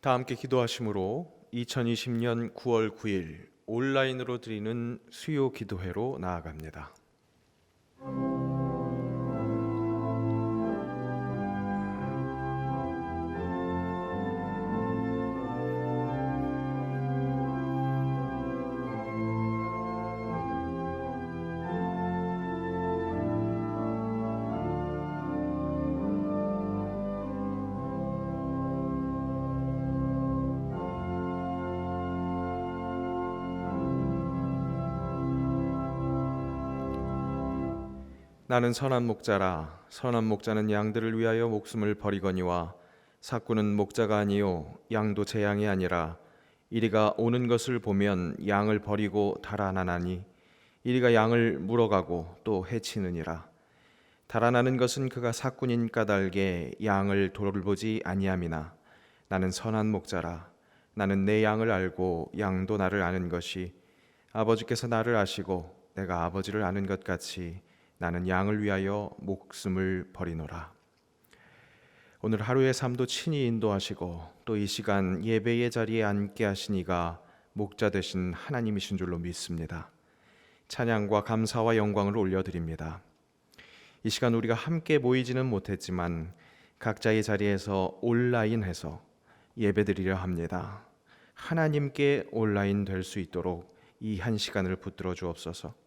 다 함께 기도하심으로 2020년 9월 9일 온라인으로 드리는 수요 기도회로 나아갑니다. 나는 선한 목자라. 선한 목자는 양들을 위하여 목숨을 버리거니와 삭구는 목자가 아니요 양도 제 양이 아니라 이리가 오는 것을 보면 양을 버리고 달아나나니 이리가 양을 물어가고 또 해치느니라. 달아나는 것은 그가 삭군인 까닭에 양을 돌보지 아니함이나 나는 선한 목자라. 나는 내 양을 알고 양도 나를 아는 것이 아버지께서 나를 아시고 내가 아버지를 아는 것 같이 나는 양을 위하여 목숨을 버리노라. 오늘 하루의 삶도 친히 인도하시고 또 이 시간 예배의 자리에 앉게 하신 이가 목자 되신 하나님이신 줄로 믿습니다. 찬양과 감사와 영광을 올려드립니다. 이 시간 우리가 함께 모이지는 못했지만 각자의 자리에서 온라인해서 예배드리려 합니다. 하나님께 온라인 될 수 있도록 이 한 시간을 붙들어 주옵소서.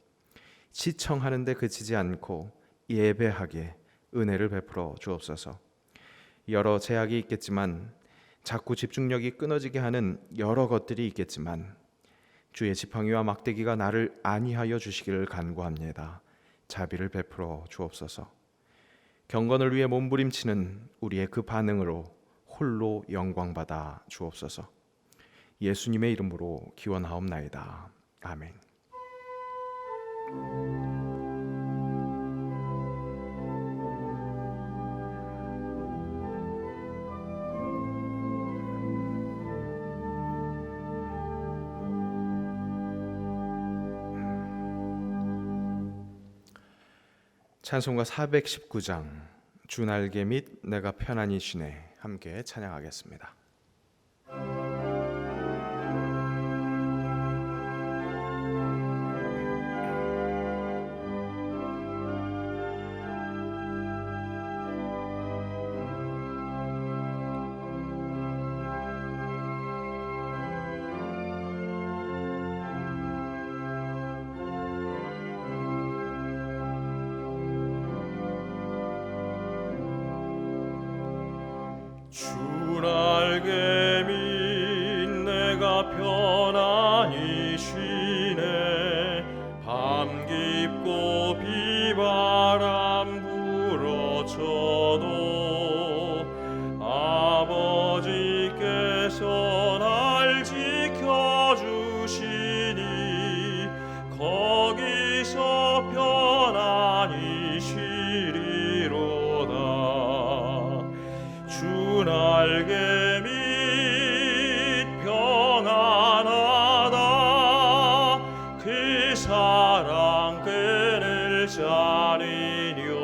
시청하는데 그치지 않고 예배하게 은혜를 베풀어 주옵소서. 여러 제약이 있겠지만 자꾸 집중력이 끊어지게 하는 여러 것들이 있겠지만 주의 지팡이와 막대기가 나를 안위하여 주시기를 간구합니다. 자비를 베풀어 주옵소서. 경건을 위해 몸부림치는 우리의 그 반응으로 홀로 영광받아 주옵소서. 예수님의 이름으로 기원하옵나이다. 아멘. 찬송가 419장 주 날개 및 내가 편안히 쉬네 함께 찬양하겠습니다. 주 날개 밑 내가 편안히 쉬네 밤 깊고 비바람 불어쳐도 아버지께서 날 지켜주시니 거기서 편안히 쉬리로다. 주 날개 밑 평안하다. 그 사랑 끊을 자리뇨.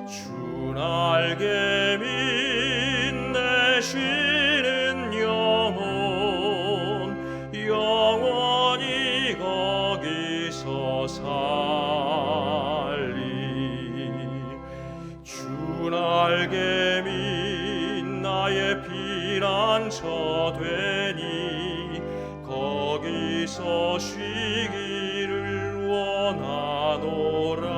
주 날개 밑 내 쉬는 영혼 영원히 거기서 살리. 주 날개 밑 나의 피난처 되니 거기서 쉬기를 원하노라.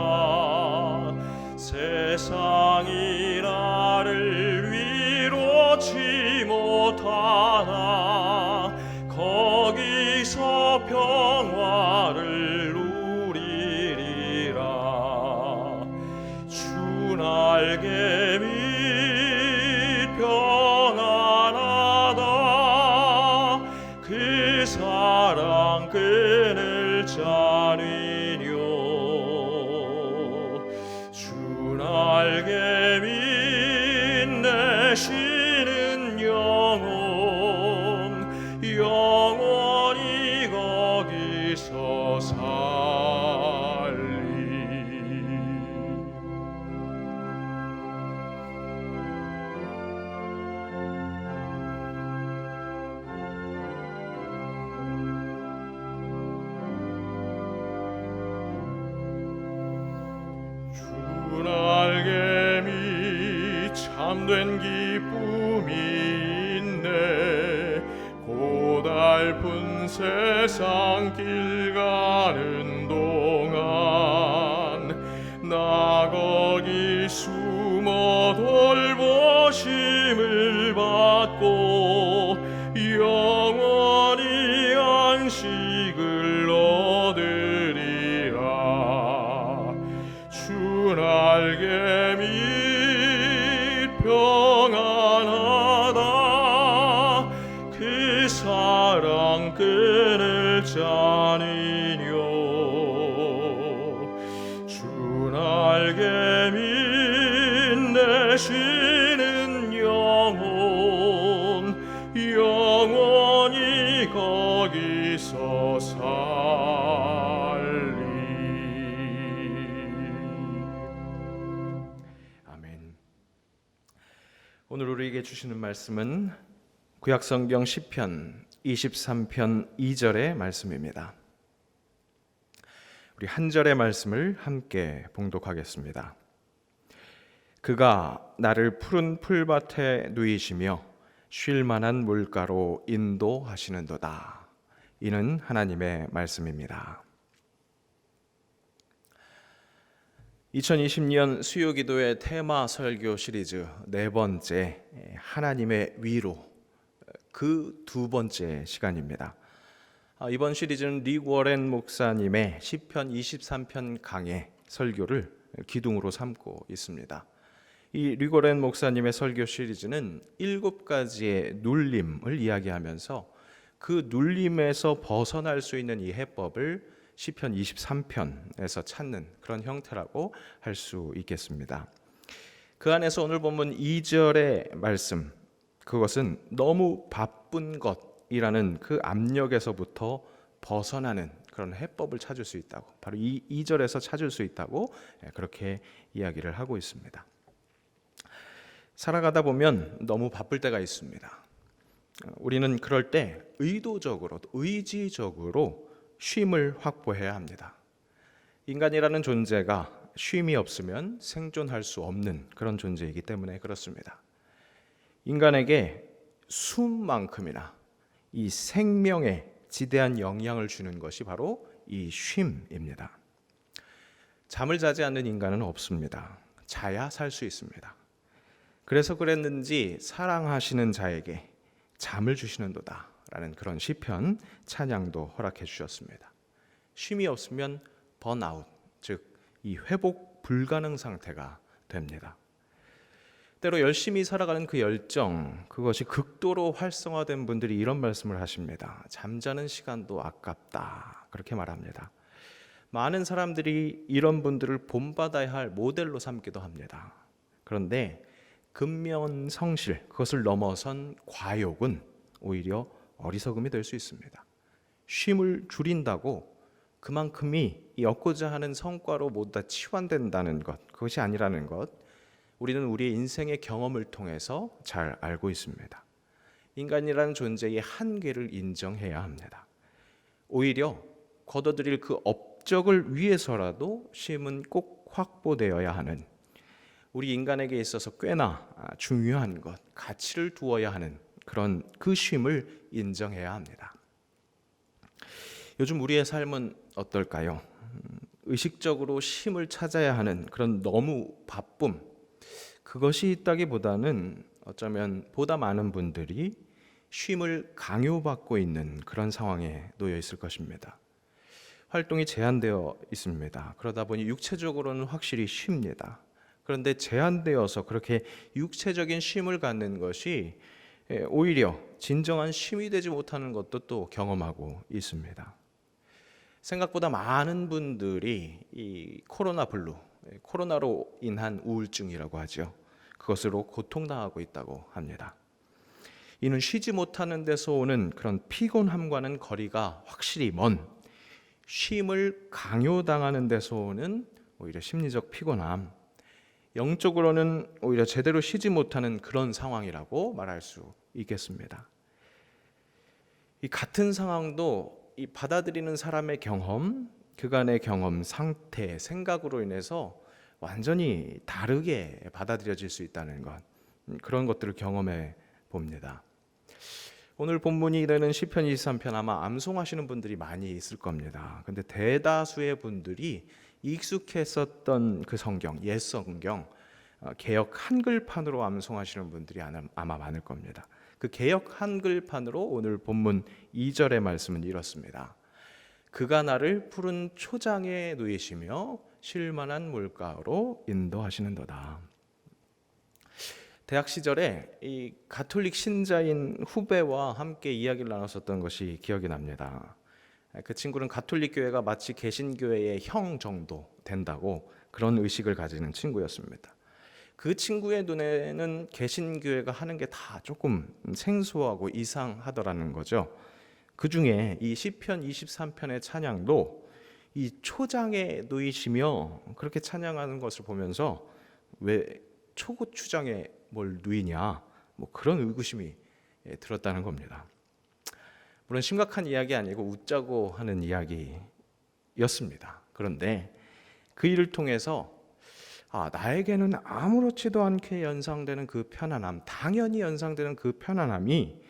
세상이 나를 위로치 못하나 거기서 평화를 누리리라. 주 날개 밑 평안하다. 그 사랑 끊을 자리뇨. 주 날개 밑 내 쉬는 영혼 영원히 거기서 살리. 얇은 세상 길 가는 동안 나 거기 숨어 돌보심을 받고 영원히 안식을 얻으리라. 주 날개 및 평안하다. 그 사랑 끊을 자니뇨. 주 날개 및 내쉬는 영혼 영원히 거기서 살리. 아멘. 오늘 우리에게 주시는 말씀은 구약성경 시편 23편 2절의 말씀입니다. 우리 한 절의 말씀을 함께 봉독하겠습니다. 그가 나를 푸른 풀밭에 누이시며 쉴 만한 물가로 인도하시는도다. 이는 하나님의 말씀입니다. 2020년 수요기도의 테마 설교 시리즈 네 번째, 하나님의 위로, 그 두 번째 시간입니다. 이번 시리즈는 릭 워렌 목사님의 시편 23편 강의 설교를 기둥으로 삼고 있습니다. 이 릭 워렌 목사님의 설교 시리즈는 7가지의 눌림을 이야기하면서 그 눌림에서 벗어날 수 있는 이 해법을 시편 23편에서 찾는 그런 형태라고 할 수 있겠습니다. 그 안에서 오늘 본문 2절의 말씀, 그것은 너무 바쁜 것이라는 그 압력에서부터 벗어나는 그런 해법을 찾을 수 있다고, 바로 이 2절에서 찾을 수 있다고 그렇게 이야기를 하고 있습니다. 살아가다 보면 너무 바쁠 때가 있습니다. 우리는 그럴 때 의도적으로, 의지적으로 쉼을 확보해야 합니다. 인간이라는 존재가 쉼이 없으면 생존할 수 없는 그런 존재이기 때문에 그렇습니다. 인간에게 숨만큼이나 이 생명에 지대한 영향을 주는 것이 바로 이 쉼입니다. 잠을 자지 않는 인간은 없습니다. 자야 살 수 있습니다. 그래서 그랬는지 사랑하시는 자에게 잠을 주시는도다 라는 그런 시편 찬양도 허락해 주셨습니다. 쉼이 없으면 번아웃, 즉 이 회복 불가능 상태가 됩니다. 때로 열심히 살아가는 그 열정, 그것이 극도로 활성화된 분들이 이런 말씀을 하십니다. 잠자는 시간도 아깝다, 그렇게 말합니다. 많은 사람들이 이런 분들을 본받아야 할 모델로 삼기도 합니다. 그런데 근면성실, 그것을 넘어선 과욕은 오히려 어리석음이 될 수 있습니다. 쉼을 줄인다고 그만큼이 이 얻고자 하는 성과로 모두 다 치환된다는 것, 그것이 아니라는 것, 우리는 우리의 인생의 경험을 통해서 잘 알고 있습니다. 인간이라는 존재의 한계를 인정해야 합니다. 오히려 거둬들일 그 업적을 위해서라도 쉼은 꼭 확보되어야 하는, 우리 인간에게 있어서 꽤나 중요한 것, 가치를 두어야 하는 그런 그 쉼을 인정해야 합니다. 요즘 우리의 삶은 어떨까요? 의식적으로 쉼을 찾아야 하는 그런 너무 바쁨, 그것이 있다기보다는 어쩌면 보다 많은 분들이 쉼을 강요받고 있는 그런 상황에 놓여 있을 것입니다. 활동이 제한되어 있습니다. 그러다 보니 육체적으로는 확실히 쉽니다. 그런데 제한되어서 그렇게 육체적인 쉼을 갖는 것이 오히려 진정한 쉼이 되지 못하는 것도 또 경험하고 있습니다. 생각보다 많은 분들이 이 코로나 블루, 코로나로 인한 우울증이라고 하죠. 그것으로 고통당하고 있다고 합니다. 이는 쉬지 못하는 데서 오는 그런 피곤함과는 거리가 확실히 먼, 쉼을 강요당하는 데서 오는 오히려 심리적 피곤함, 영적으로는 오히려 제대로 쉬지 못하는 그런 상황이라고 말할 수 있겠습니다. 이 같은 상황도 이 받아들이는 사람의 경험, 그간의 경험, 상태, 생각으로 인해서 완전히 다르게 받아들여질 수 있다는 것, 그런 것들을 경험해 봅니다. 오늘 본문이 되는 시편 23편 아마 암송하시는 분들이 많이 있을 겁니다. 근데 대다수의 분들이 익숙했었던 그 성경, 옛 성경, 개역 한글판으로 암송하시는 분들이 아마 많을 겁니다. 그 개역 한글판으로 오늘 본문 2절의 말씀은 이렇습니다. 그가 나를 푸른 초장에 누이시며 쉴만한 물가로 인도하시는도다. 대학 시절에 이 가톨릭 신자인 후배와 함께 이야기를 나눴었던 것이 기억이 납니다. 그 친구는 가톨릭 교회가 마치 개신교회의 형 정도 된다고 그런 의식을 가지는 친구였습니다. 그 친구의 눈에는 개신교회가 하는 게 다 조금 생소하고 이상하더라는 거죠. 그 중에 이 시편 23편의 찬양도 이 초장에 누이시며 그렇게 찬양하는 것을 보면서 왜 초고추장에 뭘 누이냐, 뭐 그런 의구심이 들었다는 겁니다. 물론 심각한 이야기 아니고 웃자고 하는 이야기였습니다. 그런데 그 일을 통해서 나에게는 아무렇지도 않게 연상되는 그 편안함, 당연히 연상되는 그 편안함이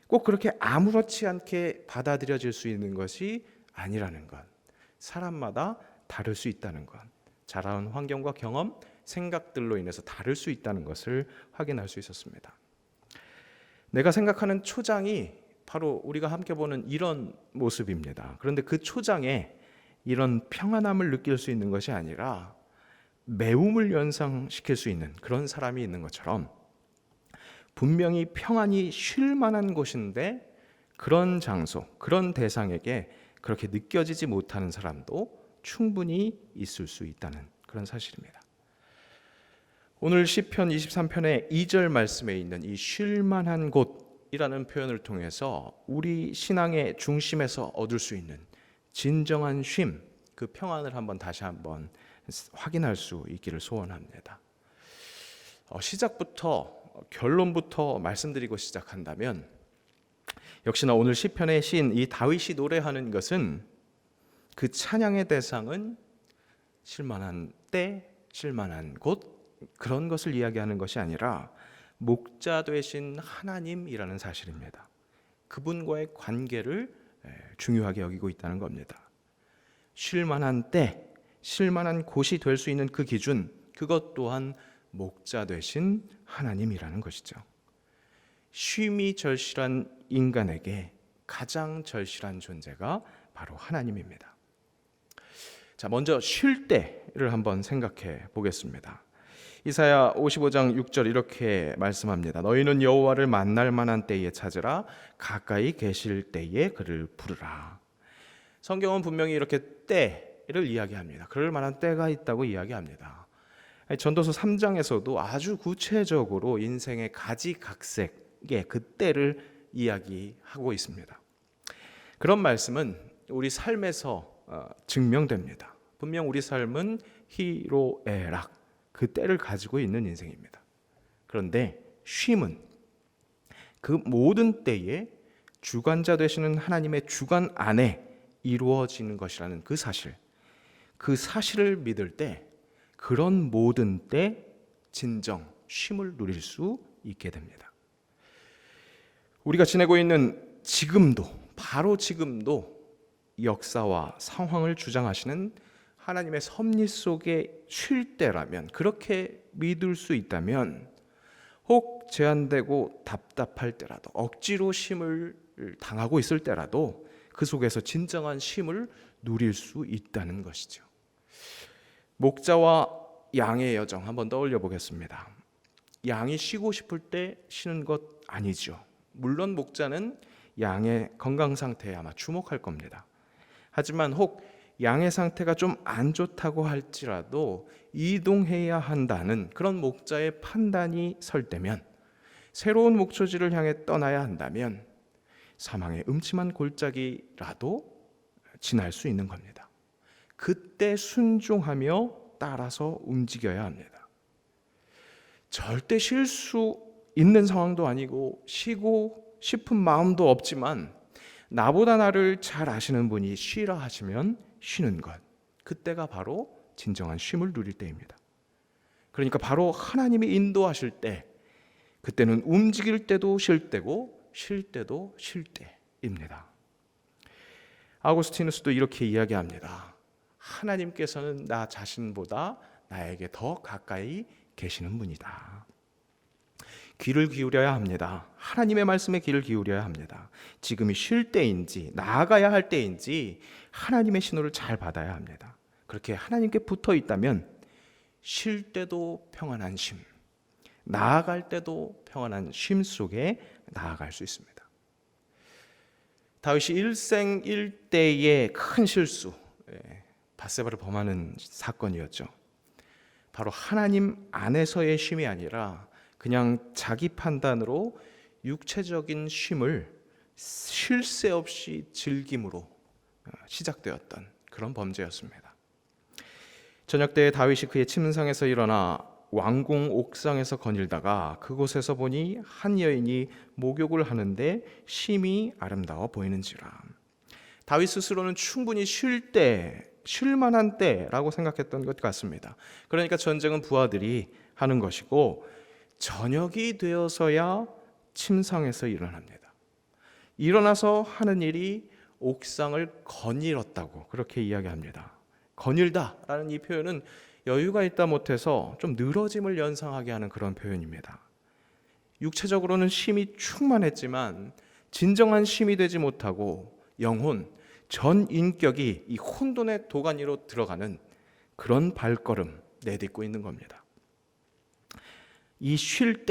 꼭 그렇게 아무렇지 않게 받아들여질 수 있는 것이 아니라는 것, 사람마다 다를 수 있다는 것, 자라온 환경과 경험, 생각들로 인해서 다를 수 있다는 것을 확인할 수 있었습니다. 내가 생각하는 초장이 바로 우리가 함께 보는 이런 모습입니다. 그런데 그 초장에 이런 평안함을 느낄 수 있는 것이 아니라 매움을 연상시킬 수 있는 그런 사람이 있는 것처럼 분명히 평안이 쉴 만한 곳인데 그런 장소, 그런 대상에게 그렇게 느껴지지 못하는 사람도 충분히 있을 수 있다는 그런 사실입니다. 오늘 시편 23편의 2절 말씀에 있는 이 쉴만한 곳이라는 표현을 통해서 우리 신앙의 중심에서 얻을 수 있는 진정한 쉼, 그 평안을 다시 한번 확인할 수 있기를 소원합니다. 시작부터 결론부터 말씀드리고 시작한다면 역시나 오늘 시편의 시인 이 다윗이 노래하는 것은 그 찬양의 대상은 쉴만한 때, 쉴만한 곳 그런 것을 이야기하는 것이 아니라 목자 되신 하나님이라는 사실입니다. 그분과의 관계를 중요하게 여기고 있다는 겁니다. 쉴만한 때, 쉴만한 곳이 될 수 있는 그 기준, 그것 또한 목자 되신 하나님이라는 것이죠. 쉼이 절실한 인간에게 가장 절실한 존재가 바로 하나님입니다. 자, 먼저 쉴 때를 한번 생각해 보겠습니다. 이사야 55장 6절 이렇게 말씀합니다. 너희는 여호와를 만날 만한 때에 찾으라, 가까이 계실 때에 그를 부르라. 성경은 분명히 이렇게 때를 이야기합니다. 그럴 만한 때가 있다고 이야기합니다. 전도서 3장에서도 아주 구체적으로 인생의 가지각색의 그 때를 이야기하고 있습니다. 그런 말씀은 우리 삶에서 증명됩니다. 분명 우리 삶은 희로애락, 그 때를 가지고 있는 인생입니다. 그런데 쉼은 그 모든 때에 주관자 되시는 하나님의 주관 안에 이루어지는 것이라는 그 사실을 믿을 때 그런 모든 때 진정 쉼을 누릴 수 있게 됩니다. 우리가 지내고 있는 지금도, 바로 지금도 역사와 상황을 주장하시는 하나님의 섭리 속에 쉴 때라면, 그렇게 믿을 수 있다면 혹 제한되고 답답할 때라도, 억지로 쉼을 당하고 있을 때라도 그 속에서 진정한 쉼을 누릴 수 있다는 것이죠. 목자와 양의 여정 한번 떠올려 보겠습니다. 양이 쉬고 싶을 때 쉬는 것 아니죠. 물론 목자는 양의 건강 상태에 아마 주목할 겁니다. 하지만 혹 양의 상태가 좀 안 좋다고 할지라도 이동해야 한다는 그런 목자의 판단이 설 때면, 새로운 목초지를 향해 떠나야 한다면 사망의 음침한 골짜기라도 지날 수 있는 겁니다. 그때 순종하며 따라서 움직여야 합니다. 절대 쉴 수 있는 상황도 아니고 쉬고 싶은 마음도 없지만 나보다 나를 잘 아시는 분이 쉬라 하시면 쉬는 것, 그때가 바로 진정한 쉼을 누릴 때입니다. 그러니까 바로 하나님이 인도하실 때, 그때는 움직일 때도 쉴 때고 쉴 때도 쉴 때입니다. 아우구스티누스도 이렇게 이야기합니다. 하나님께서는 나 자신보다 나에게 더 가까이 계시는 분이다. 귀를 기울여야 합니다. 하나님의 말씀에 귀를 기울여야 합니다. 지금이 쉴 때인지 나아가야 할 때인지 하나님의 신호를 잘 받아야 합니다. 그렇게 하나님께 붙어 있다면 쉴 때도 평안한 쉼, 나아갈 때도 평안한 쉼 속에 나아갈 수 있습니다. 다윗이 일생일대의 큰 실수, 밧세바를 범하는 사건이었죠. 바로 하나님 안에서의 쉼이 아니라 그냥 자기 판단으로 육체적인 쉼을 쉴 새 없이 즐김으로 시작되었던 그런 범죄였습니다. 저녁 때에 다윗이 그의 침상에서 일어나 왕궁 옥상에서 거닐다가 그곳에서 보니 한 여인이 목욕을 하는데 심히 아름다워 보이는지라. 다윗 스스로는 충분히 쉴 만한 때라고 생각했던 것 같습니다. 그러니까 전쟁은 부하들이 하는 것이고 저녁이 되어서야 침상에서 일어납니다. 일어나서 하는 일이 옥상을 거닐었다고 그렇게 이야기합니다. 거닐다라는 이 표현은 여유가 있다 못해서 좀 늘어짐을 연상하게 하는 그런 표현입니다. 육체적으로는 쉼이 충만했지만 진정한 쉼이 되지 못하고 영혼, 전 인격이 이 혼돈의 도가니로 들어가는 그런 발걸음 내딛고 있는 겁니다. 이 쉴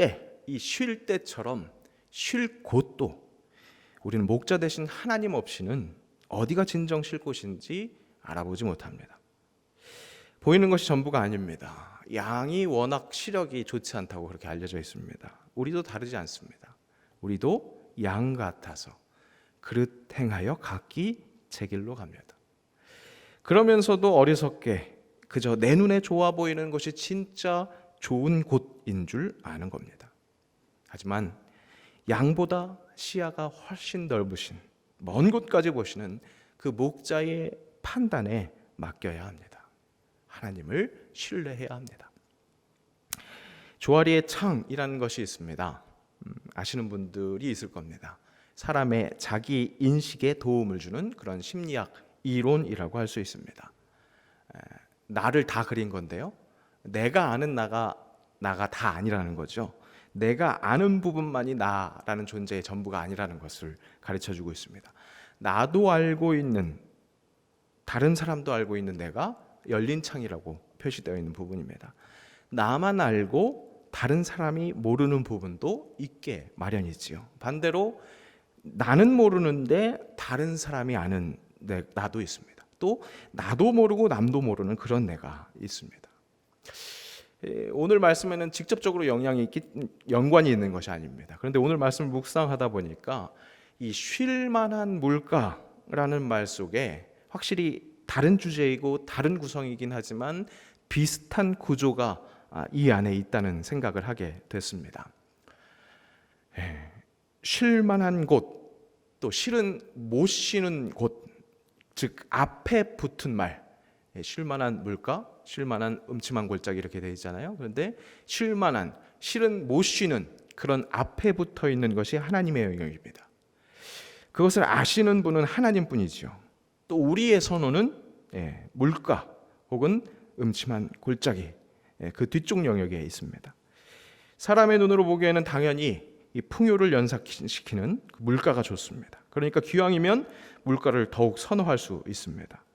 때처럼 쉴 곳도 우리는 목자 대신 하나님 없이는 어디가 진정 쉴 곳인지 알아보지 못합니다. 보이는 것이 전부가 아닙니다. 양이 워낙 시력이 좋지 않다고 그렇게 알려져 있습니다. 우리도 다르지 않습니다. 우리도 양 같아서 그릇 행하여 각기 제 길로 갑니다. 그러면서도 어리석게 그저 내 눈에 좋아 보이는 것이 진짜 좋은 곳인 줄 아는 겁니다. 하지만 양보다 시야가 훨씬 넓으신 먼 곳까지 보시는 그 목자의 판단에 맡겨야 합니다. 하나님을 신뢰해야 합니다. 조아리의 창이라는 것이 있습니다. 아시는 분들이 있을 겁니다. 사람의 자기 인식에 도움을 주는 그런 심리학 이론이라고 할 수 있습니다. 나를 다 그린 건데요. 내가 아는 나가 다 아니라는 거죠. 내가 아는 부분만이 나라는 존재의 전부가 아니라는 것을 가르쳐주고 있습니다. 나도 알고 있는, 다른 사람도 알고 있는 내가 열린 창이라고 표시되어 있는 부분입니다. 나만 알고 다른 사람이 모르는 부분도 있게 마련이지요. 반대로 나는 모르는데 다른 사람이 아는 나도 있습니다. 또 나도 모르고 남도 모르는 그런 내가 있습니다. 오늘 말씀에는 직접적으로 연관이 있는 것이 아닙니다. 그런데 오늘 말씀을 묵상하다 보니까 이 쉴만한 물가라는 말 속에 확실히 다른 주제이고 다른 구성이긴 하지만 비슷한 구조가 이 안에 있다는 생각을 하게 됐습니다. 쉴만한 곳, 또 실은 못 쉬는 곳, 즉 앞에 붙은 말, 쉴만한 물가, 쉴만한 음침한 골짜기 이렇게 되어 있잖아요. 그런데 쉴만한, 실은 못 쉬는 그런 앞에 붙어 있는 것이 하나님의 영역입니다. 그것을 아시는 분은 하나님뿐이지요. 또 우리의 선호는 물가 혹은 음침한 골짜기, 그 뒤쪽 영역에 있습니다. 사람의 눈으로 보기에는 당연히 이 풍요를 연상시키는 물가가 좋습니다. 그러니까 기왕이면 물가를 더욱 선호할 수 있습니다.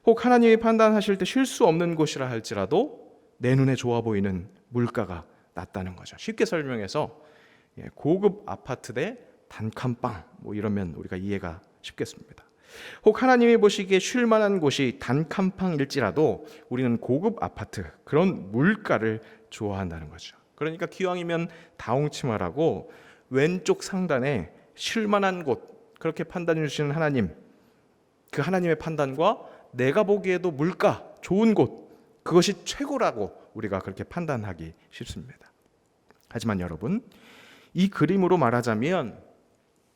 혹 하나님이 판단하실 때 쉴 수 없는 곳이라 할지라도 내 눈에 좋아 보이는 물가가 낫다는 거죠. 쉽게 설명해서 고급 아파트 대 단칸방 이러면 우리가 이해가 쉽겠습니다. 혹 하나님이 보시기에 쉴 만한 곳이 단칸방일지라도 우리는 고급 아파트, 그런 물가를 좋아한다는 거죠. 그러니까 기왕이면 다홍치마라고 왼쪽 상단에 쉴 만한 곳, 그렇게 판단해 주시는 하나님, 그 하나님의 판단과 내가 보기에도 물가, 좋은 곳, 그것이 최고라고 우리가 그렇게 판단하기 쉽습니다. 하지만 여러분, 이 그림으로 말하자면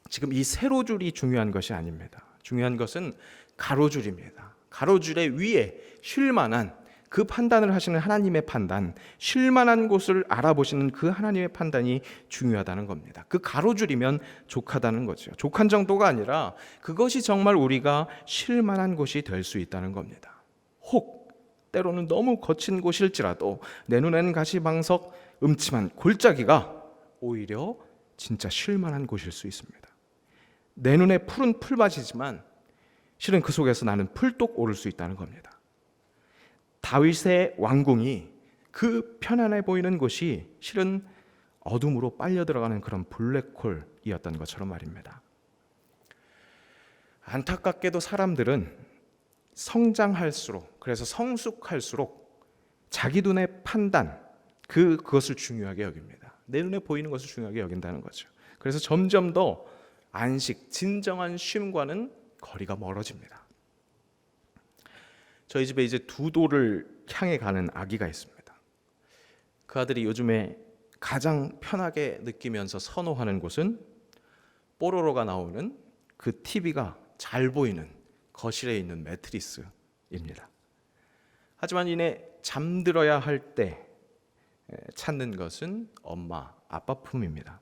지금 이 세로줄이 중요한 것이 아닙니다. 중요한 것은 가로줄입니다. 가로줄의 위에 쉴 만한 그 판단을 하시는 하나님의 판단, 쉴만한 곳을 알아보시는 그 하나님의 판단이 중요하다는 겁니다. 그 가로줄이면 족하다는 거죠. 족한 정도가 아니라 그것이 정말 우리가 쉴만한 곳이 될 수 있다는 겁니다. 혹 때로는 너무 거친 곳일지라도 내 눈에는 가시방석 음침한 골짜기가 오히려 진짜 쉴만한 곳일 수 있습니다. 내 눈에 푸른 풀밭이지만 실은 그 속에서 나는 풀독 오를 수 있다는 겁니다. 다윗의 왕궁이 그 편안해 보이는 곳이 실은 어둠으로 빨려 들어가는 그런 블랙홀이었던 것처럼 말입니다. 안타깝게도 사람들은 성장할수록, 그래서 성숙할수록 자기 눈의 판단, 그것을 중요하게 여깁니다. 내 눈에 보이는 것을 중요하게 여긴다는 거죠. 그래서 점점 더 안식, 진정한 쉼과는 거리가 멀어집니다. 저희 집에 이제 두 돌을 향해 가는 아기가 있습니다. 그 아들이 요즘에 가장 편하게 느끼면서 선호하는 곳은 뽀로로가 나오는 그 TV가 잘 보이는 거실에 있는 매트리스입니다. 하지만 이내 잠들어야 할 때 찾는 것은 엄마, 아빠 품입니다.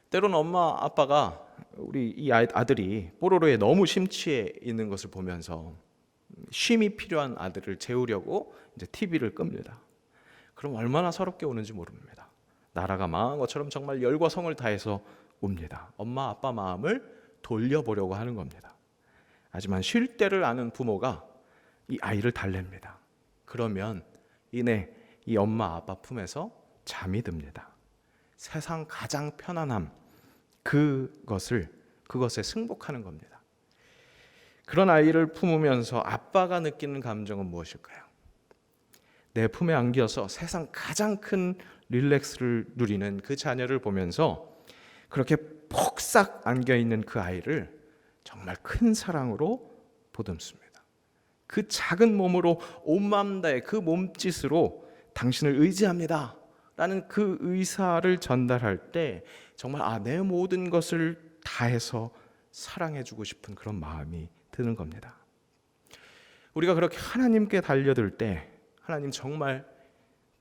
때로는 엄마, 아빠가 우리 이 아들이 뽀로로에 너무 심취해 있는 것을 보면서 쉼이 필요한 아들을 재우려고 이제 TV를 끕니다. 그럼 얼마나 서럽게 우는지 모릅니다. 나라가 망한 것처럼 정말 열과 성을 다해서 웁니다. 엄마, 아빠 마음을 돌려보려고 하는 겁니다. 하지만 쉴 때를 아는 부모가 이 아이를 달랩니다. 그러면 이내 이 엄마, 아빠 품에서 잠이 듭니다. 세상 가장 편안함, 그것에 승복하는 겁니다. 그런 아이를 품으면서 아빠가 느끼는 감정은 무엇일까요? 내 품에 안겨서 세상 가장 큰 릴렉스를 누리는 그 자녀를 보면서 그렇게 폭삭 안겨있는 그 아이를 정말 큰 사랑으로 보듬습니다. 그 작은 몸으로 온마음 다해 그 몸짓으로 당신을 의지합니다 라는 그 의사를 전달할 때 정말 내 모든 것을 다해서 사랑해주고 싶은 그런 마음이 드는 겁니다. 우리가 그렇게 하나님께 달려들 때 하나님 정말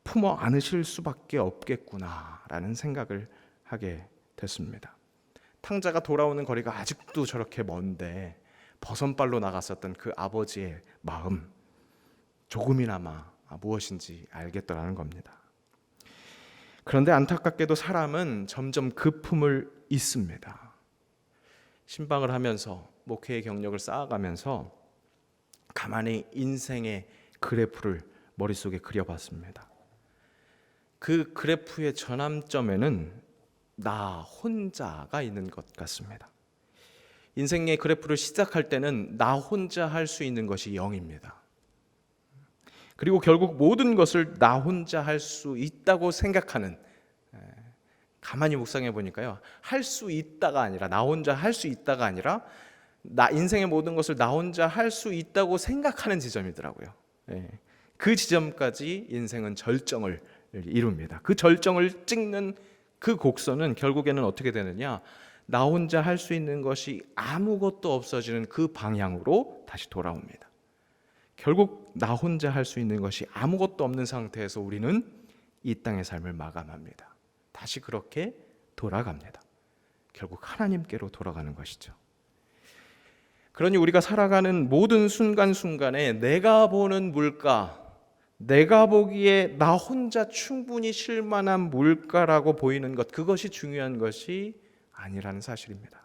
품어 안으실 수밖에 없겠구나라는 생각을 하게 됐습니다. 탕자가 돌아오는 거리가 아직도 저렇게 먼데 버선발로 나갔었던 그 아버지의 마음 조금이나마 무엇인지 알겠더라는 겁니다. 그런데 안타깝게도 사람은 점점 그 품을 잊습니다. 신방을 하면서 목회의 경력을 쌓아가면서 가만히 인생의 그래프를 머릿속에 그려봤습니다. 그 그래프의 전환점에는 나 혼자가 있는 것 같습니다. 인생의 그래프를 시작할 때는 나 혼자 할 수 있는 것이 0입니다. 그리고 결국 모든 것을 나 혼자 할 수 있다고 생각하는, 가만히 묵상해 보니까요, 할 수 있다가 아니라 나 혼자 할 수 있다가 아니라 나 인생의 모든 것을 나 혼자 할 수 있다고 생각하는 지점이더라고요. 그 지점까지 인생은 절정을 이룹니다. 그 절정을 찍는 그 곡선은 결국에는 어떻게 되느냐, 나 혼자 할 수 있는 것이 아무것도 없어지는 그 방향으로 다시 돌아옵니다. 결국 나 혼자 할 수 있는 것이 아무것도 없는 상태에서 우리는 이 땅의 삶을 마감합니다. 다시 그렇게 돌아갑니다. 결국 하나님께로 돌아가는 것이죠. 그러니 우리가 살아가는 모든 순간순간에 내가 보는 물가, 내가 보기에 나 혼자 충분히 쉴 만한 물가라고 보이는 것, 그것이 중요한 것이 아니라는 사실입니다.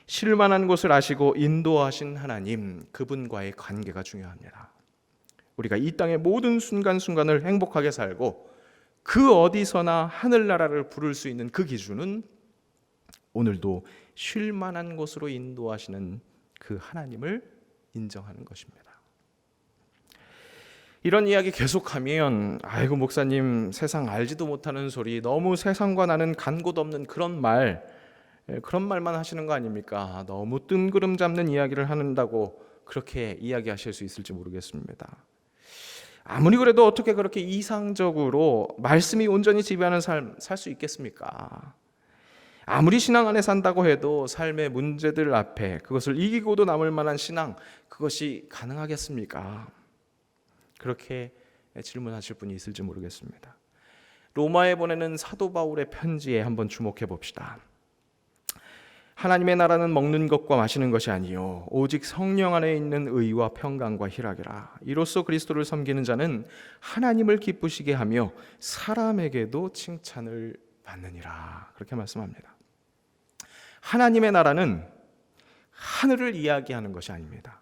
쉴 만한 곳을 아시고 인도하신 하나님, 그분과의 관계가 중요합니다. 우리가 이 땅의 모든 순간순간을 행복하게 살고 그 어디서나 하늘나라를 부를 수 있는 그 기준은 오늘도 쉴 만한 곳으로 인도하시는 그 하나님을 인정하는 것입니다. 이런 이야기 계속하면 아이고 목사님 세상 알지도 못하는 소리, 너무 세상과 나는 간 곳 없는 그런 말만 하시는 거 아닙니까? 너무 뜬구름 잡는 이야기를 한다고 그렇게 이야기하실 수 있을지 모르겠습니다. 아무리 그래도 어떻게 그렇게 이상적으로 말씀이 온전히 지배하는 삶 살 수 있겠습니까? 아무리 신앙 안에 산다고 해도 삶의 문제들 앞에 그것을 이기고도 남을 만한 신앙, 그것이 가능하겠습니까? 그렇게 질문하실 분이 있을지 모르겠습니다. 로마에 보내는 사도 바울의 편지에 한번 주목해 봅시다. 하나님의 나라는 먹는 것과 마시는 것이 아니요 오직 성령 안에 있는 의와 평강과 희락이라. 이로써 그리스도를 섬기는 자는 하나님을 기쁘시게 하며 사람에게도 칭찬을 받느니라. 그렇게 말씀합니다. 하나님의 나라는 하늘을 이야기하는 것이 아닙니다.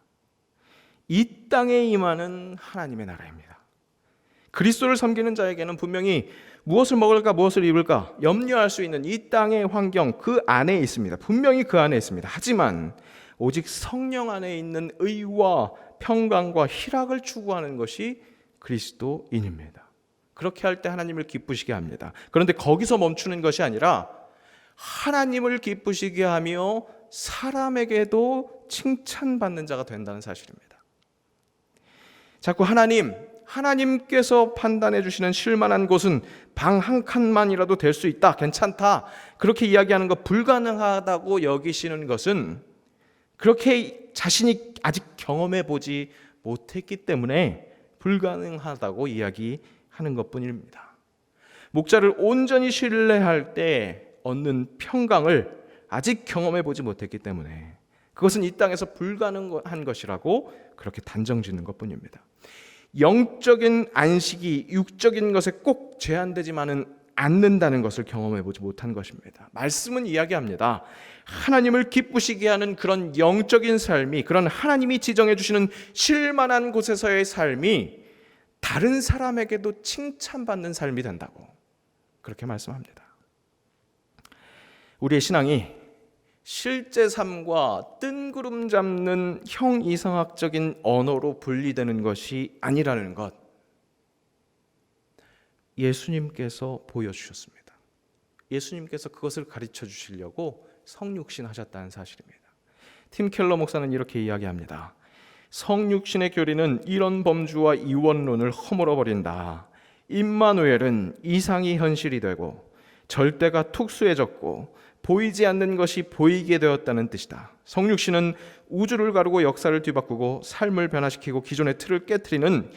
이 땅에 임하는 하나님의 나라입니다. 그리스도를 섬기는 자에게는 분명히 무엇을 먹을까 무엇을 입을까 염려할 수 있는 이 땅의 환경 그 안에 있습니다. 분명히 그 안에 있습니다. 하지만 오직 성령 안에 있는 의와 평강과 희락을 추구하는 것이 그리스도인입니다. 그렇게 할 때 하나님을 기쁘시게 합니다. 그런데 거기서 멈추는 것이 아니라 하나님을 기쁘시게 하며 사람에게도 칭찬받는 자가 된다는 사실입니다. 자꾸 하나님께서 판단해 주시는 쉴만한 곳은 방 한 칸만이라도 될 수 있다, 괜찮다, 그렇게 이야기하는 것 불가능하다고 여기시는 것은 그렇게 자신이 아직 경험해 보지 못했기 때문에 불가능하다고 이야기하는 것뿐입니다. 목자를 온전히 신뢰할 때 얻는 평강을 아직 경험해 보지 못했기 때문에 그것은 이 땅에서 불가능한 것이라고 그렇게 단정짓는 것뿐입니다. 영적인 안식이 육적인 것에 꼭 제한되지만은 않는다는 것을 경험해 보지 못한 것입니다. 말씀은 이야기합니다. 하나님을 기쁘시게 하는 그런 영적인 삶이, 그런 하나님이 지정해 주시는 쉴만한 곳에서의 삶이 다른 사람에게도 칭찬받는 삶이 된다고 그렇게 말씀합니다. 우리의 신앙이 실제 삶과 뜬구름 잡는 형이상학적인 언어로 분리되는 것이 아니라는 것, 예수님께서 보여주셨습니다. 예수님께서 그것을 가르쳐 주시려고 성육신 하셨다는 사실입니다. 팀 켈러 목사는 이렇게 이야기합니다. 성육신의 교리는 이런 범주와 이원론을 허물어버린다. 임마누엘은 이상이 현실이 되고 절대가 툭수해졌고 보이지 않는 것이 보이게 되었다는 뜻이다. 성육신은 우주를 가르고 역사를 뒤바꾸고 삶을 변화시키고 기존의 틀을 깨트리는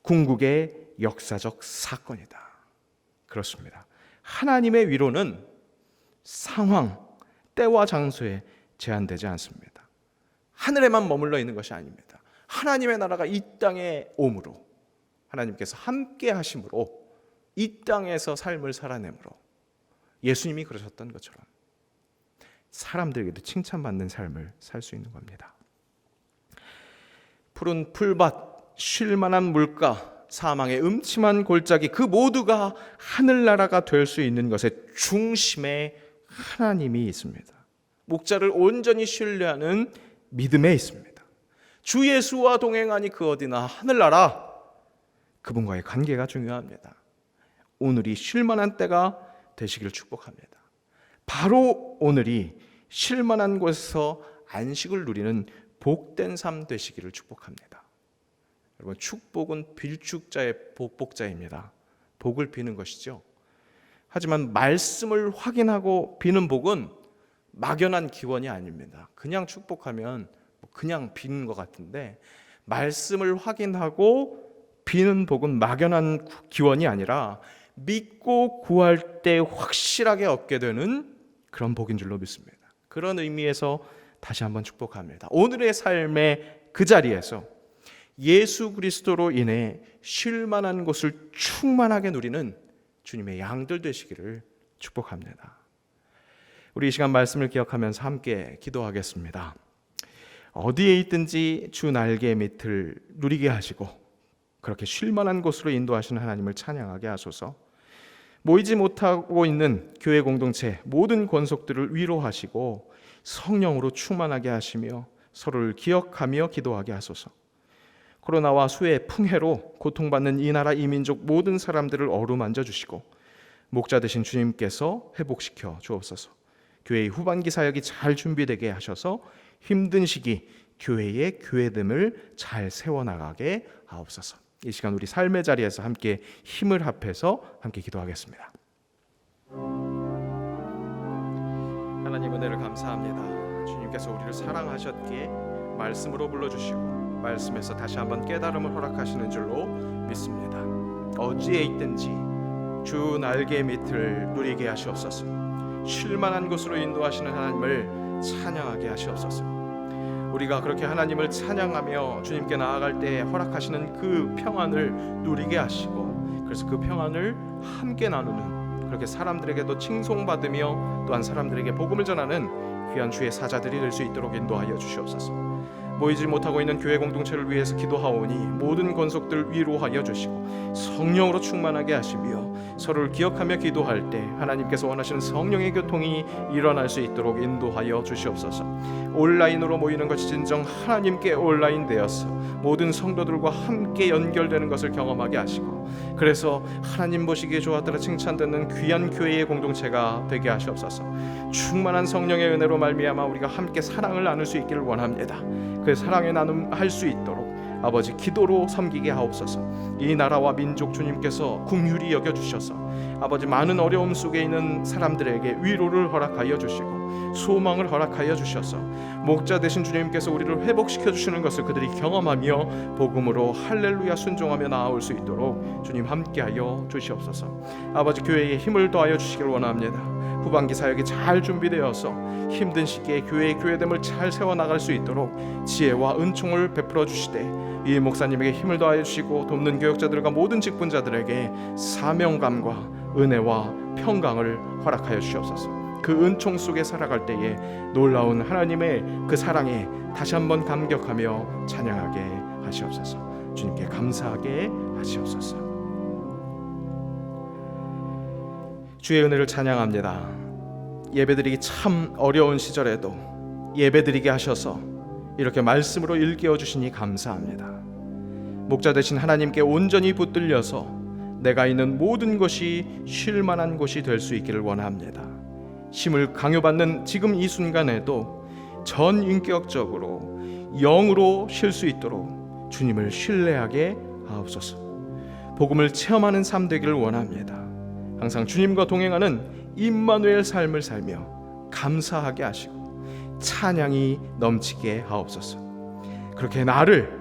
궁극의 역사적 사건이다. 그렇습니다. 하나님의 위로는 상황, 때와 장소에 제한되지 않습니다. 하늘에만 머물러 있는 것이 아닙니다. 하나님의 나라가 이 땅에 옴으로, 하나님께서 함께 하심으로 이 땅에서 삶을 살아내므로 예수님이 그러셨던 것처럼 사람들에게도 칭찬받는 삶을 살 수 있는 겁니다. 푸른 풀밭, 쉴만한 물가, 사망의 음침한 골짜기, 그 모두가 하늘나라가 될 수 있는 것의 중심에 하나님이 있습니다. 목자를 온전히 신뢰하는 믿음에 있습니다. 주 예수와 동행하니 그 어디나 하늘나라, 그분과의 관계가 중요합니다. 오늘이 쉴만한 때가 되시기를 축복합니다. 바로 오늘이 쉴만한 곳에서 안식을 누리는 복된 삶 되시기를 축복합니다. 여러분, 축복은 빌축자의 복복자입니다. 복을 비는 것이죠. 하지만 말씀을 확인하고 비는 복은 막연한 기원이 아닙니다. 그냥 축복하면 그냥 비는 것 같은데, 말씀을 확인하고 비는 복은 막연한 기원이 아니라 믿고 구할 때 확실하게 얻게 되는 그런 복인 줄로 믿습니다. 그런 의미에서 다시 한번 축복합니다. 오늘의 삶의 그 자리에서 예수 그리스도로 인해 쉴만한 곳을 충만하게 누리는 주님의 양들 되시기를 축복합니다. 우리 이 시간 말씀을 기억하면서 함께 기도하겠습니다. 어디에 있든지 주 날개 밑을 누리게 하시고 그렇게 쉴만한 곳으로 인도하시는 하나님을 찬양하게 하소서. 모이지 못하고 있는 교회 공동체 모든 권속들을 위로하시고 성령으로 충만하게 하시며 서로를 기억하며 기도하게 하소서. 코로나와 수해 풍해로 고통받는 이 나라 이 민족 모든 사람들을 어루만져 주시고 목자 되신 주님께서 회복시켜 주옵소서. 교회의 후반기 사역이 잘 준비되게 하셔서 힘든 시기 교회의 교회됨을 잘 세워나가게 하옵소서. 이 시간 우리 삶의 자리에서 함께 힘을 합해서 함께 기도하겠습니다. 하나님 은혜를 감사합니다. 주님께서 우리를 사랑하셨기에 말씀으로 불러주시고 말씀에서 다시 한번 깨달음을 허락하시는 줄로 믿습니다. 어디에 있든지 주 날개 밑을 누리게 하시옵소서. 쉴만한 곳으로 인도하시는 하나님을 찬양하게 하시옵소서. 우리가 그렇게 하나님을 찬양하며 주님께 나아갈 때 허락하시는 그 평안을 누리게 하시고, 그래서 그 평안을 함께 나누는, 그렇게 사람들에게도 칭송받으며 또한 사람들에게 복음을 전하는 귀한 주의 사자들이 될 수 있도록 인도하여 주시옵소서. 모이지 못하고 있는 교회 공동체를 위해서 기도하오니 모든 권속들 위로하여 주시고 성령으로 충만하게 하시며, 서로를 기억하며 기도할 때 하나님께서 원하시는 성령의 교통이 일어날 수 있도록 인도하여 주시옵소서. 온라인으로 모이는 것이 진정 하나님께 온라인 되어서 모든 성도들과 함께 연결되는 것을 경험하게 하시고, 그래서 하나님 보시기에 좋았더라 칭찬받는 귀한 교회의 공동체가 되게 하시옵소서. 충만한 성령의 은혜로 말미암아 우리가 함께 사랑을 나눌 수 있기를 원합니다. 그 사랑의 나눔 할 수 있도록 아버지 기도로 섬기게 하옵소서. 이 나라와 민족 주님께서 긍휼히 여겨주셔서 아버지 많은 어려움 속에 있는 사람들에게 위로를 허락하여 주시고 소망을 허락하여 주셔서 목자 되신 주님께서 우리를 회복시켜 주시는 것을 그들이 경험하며 복음으로 할렐루야 순종하며 나아올 수 있도록 주님 함께하여 주시옵소서. 아버지 교회에 힘을 더하여 주시길 원합니다. 후반기 사역이 잘 준비되어서 힘든 시기에 교회의 교회됨을 잘 세워나갈 수 있도록 지혜와 은총을 베풀어 주시되, 이 목사님에게 힘을 더하여 주시고 돕는 교역자들과 모든 직분자들에게 사명감과 은혜와 평강을 허락하여 주시옵소서. 그 은총 속에 살아갈 때에 놀라운 하나님의 그 사랑에 다시 한번 감격하며 찬양하게 하시옵소서. 주님께 감사하게 하시옵소서. 주의 은혜를 찬양합니다. 예배드리기 참 어려운 시절에도 예배드리게 하셔서 이렇게 말씀으로 일깨워 주시니 감사합니다. 목자 되신 하나님께 온전히 붙들려서 내가 있는 모든 것이 쉴만한 곳이 될 수 있기를 원합니다. 힘을 강요받는 지금 이 순간에도 전인격적으로 영으로 쉴 수 있도록 주님을 신뢰하게 하옵소서. 복음을 체험하는 삶 되기를 원합니다. 항상 주님과 동행하는 임마누엘 삶을 살며 감사하게 하시고 찬양이 넘치게 하옵소서. 그렇게 나를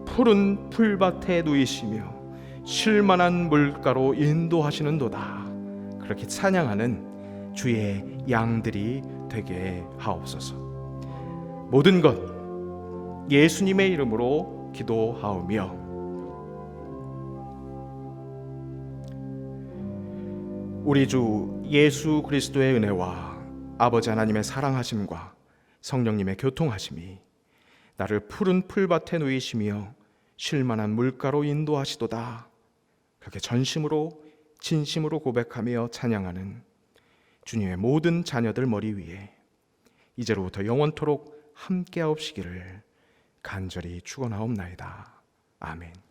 푸른 풀밭에 누이시며 쉴만한 물가로 인도하시는도다, 그렇게 찬양하는 주의 양들이 되게 하옵소서. 모든 것 예수님의 이름으로 기도하오며 우리 주 예수 그리스도의 은혜와 아버지 하나님의 사랑하심과 성령님의 교통하심이 나를 푸른 풀밭에 누이시며 쉴만한 물가로 인도하시도다, 그렇게 전심으로 진심으로 고백하며 찬양하는 주님의 모든 자녀들 머리 위에 이제로부터 영원토록 함께하옵시기를 간절히 축원하옵나이다. 아멘.